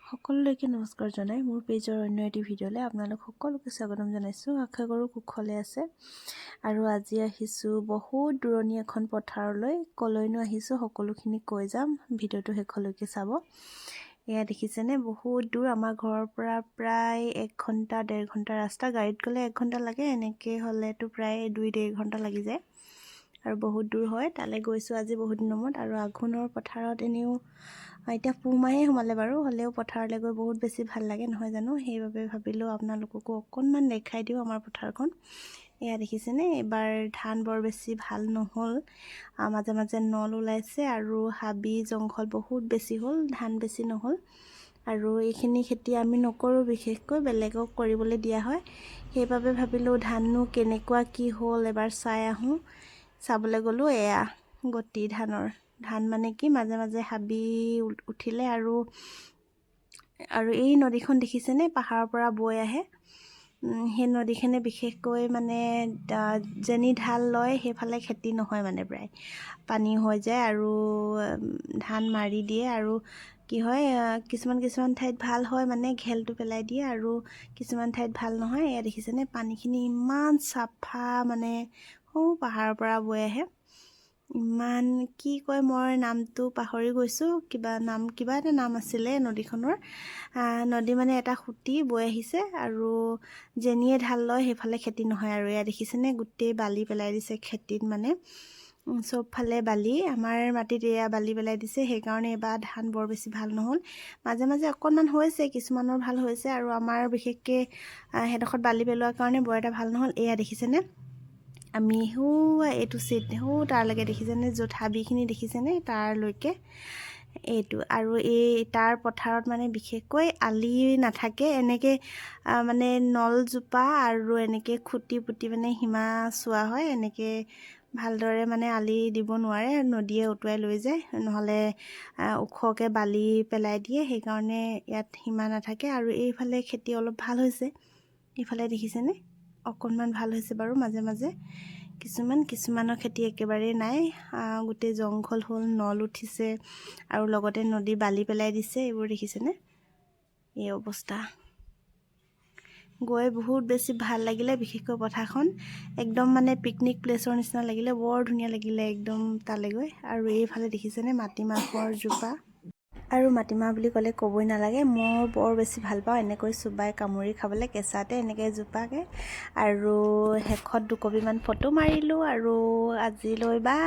সকলোলৈকে নমস্কাৰ জনাই মোৰ পেজৰ অন্য এটি ভিডিঅ'লৈ আপোনালোক সকলোকে স্বাগতম জনাইছোঁ। আশা কৰোঁ কুশলে আছে। আৰু আজি আহিছোঁ বহুত দূৰণি এখন পথাৰলৈ। কলৈনো আহিছোঁ সকলোখিনি কৈ যাম, ভিডিঅ'টো শেষলৈকে চাব। এয়া দেখিছেনে, বহুত দূৰ আমাৰ ঘৰৰ পৰা প্ৰায় 1 ঘণ্টা 1.5 ঘণ্টা ৰাস্তা। গাড়ীত গ'লে 1 ঘণ্টা লাগে, এনেকৈ হ'লেতো প্ৰায় 2-1.5 ঘণ্টা লাগি যায় আৰু বহুত দূৰ হয়। তালৈ গৈছোঁ আজি বহুত দিনৰ মূৰত। আৰু আঘোণৰ পথাৰত এনেও এতিয়া পুহ মাহেই সোমালে বাৰু, হ'লেও পথাৰলৈ গৈ বহুত বেছি ভাল লাগে নহয় জানো। সেইবাবে ভাবিলোঁ আপোনালোককো অকণমান দেখাই দিওঁ আমাৰ পথাৰখন। এয়া দেখিছেনে, এইবাৰ ধান বৰ বেছি ভাল নহ'ল, মাজে মাজে নল ওলাইছে আৰু হাবি জংঘল বহুত বেছি হ'ল, ধান বেছি নহ'ল। আৰু এইখিনি খেতি আমি নকৰোঁ, বিশেষকৈ বেলেগক কৰিবলৈ দিয়া হয়। সেইবাবে ভাবিলোঁ ধাননো কেনেকুৱা কি হ'ল এবাৰ চাই আহোঁ। চাবলৈ গ'লোঁ, এয়া গতি ধান মানে কি মাজে মাজে হাবি উঠিলে। আৰু এই নদীখন দেখিছেনে, পাহাৰৰ পৰা বৈ আহে। সেই নদীখনে বিশেষকৈ মানে যেনি ঢাল লয় সেইফালে খেতি নহয়, মানে প্ৰায় পানী হৈ যায় আৰু ধান মাৰি দিয়ে। আৰু কি হয়, কিছুমান ঠাইত ভাল হয়, মানে ঘেলটো পেলাই দিয়ে, আৰু কিছুমান ঠাইত ভাল নহয়। এয়া দেখিছেনে, পানীখিনি ইমান চাফা, মানে পাহাৰৰ পৰা বৈ আহে। ইমান কি কয়, মই নামটো পাহৰি গৈছোঁ, কিবা এটা নাম আছিলে নদীখনৰ। নদী মানে এটা সুঁতি বৈ আহিছে আৰু যেনিয়ে ঢাল লয় সেইফালে খেতি নহয়। আৰু এয়া দেখিছেনে, গোটেই বালি পেলাই দিছে খেতিত, মানে চবফালে বালি। আমাৰ মাটিত এয়া বালি পেলাই দিছে, সেইকাৰণে এইবাৰ ধান বৰ বেছি ভাল নহ'ল। মাজে মাজে অকণমান হৈছে, কিছুমানৰ ভাল হৈছে, আৰু আমাৰ বিশেষকৈ সেইডোখৰত বালি পেলোৱাৰ কাৰণে বৰ এটা ভাল নহ'ল। এয়া দেখিছেনে, আমি এইটো চিট তাৰলৈকে দেখিছেনে, য'ত হাবিখিনি দেখিছেনে তাৰলৈকে এইটো। আৰু তাৰ পথাৰত মানে বিশেষকৈ আলি নাথাকে, এনেকৈ মানে নলজোপা আৰু এনেকৈ খুঁটি পুতি মানে সীমা চোৱা হয়। এনেকৈ ভালদৰে মানে আলি দিব নোৱাৰে, নদীয়ে উটুৱাই লৈ যায়, নহ'লে ওখকৈ বালি পেলাই দিয়ে, সেইকাৰণে ইয়াত সীমা নাথাকে। আৰু এইফালে খেতি অলপ ভাল হৈছে, এইফালে দেখিছেনে অকণমান ভাল হৈছে বাৰু। মাজে মাজে কিছুমানৰ খেতি একেবাৰেই নাই, গোটেই জংঘল হ'ল, নল উঠিছে, আৰু লগতে নদী বালি পেলাই দিছে। এইবোৰ দেখিছেনে, এই অৱস্থা। গৈ বহুত বেছি ভাল লাগিলে, বিশেষকৈ পথাৰখন একদম মানে পিকনিক প্লেচৰ নিচিনা লাগিলে, বৰ ধুনীয়া লাগিলে একদম তালৈ গৈ। আৰু এইফালে দেখিছেনে মাটিমাহৰ জোপা, আৰু মাটিমাহ বুলি ক'লে ক'বই নালাগে, মই বৰ বেছি ভাল পাওঁ এনেকৈ চোবাই কামুৰি খাবলৈ, কেঁচাতে এনেকৈ জোপাকৈ। আৰু শেষত 2 কপিমান ফটো মাৰিলোঁ। আৰু আজিলৈ বা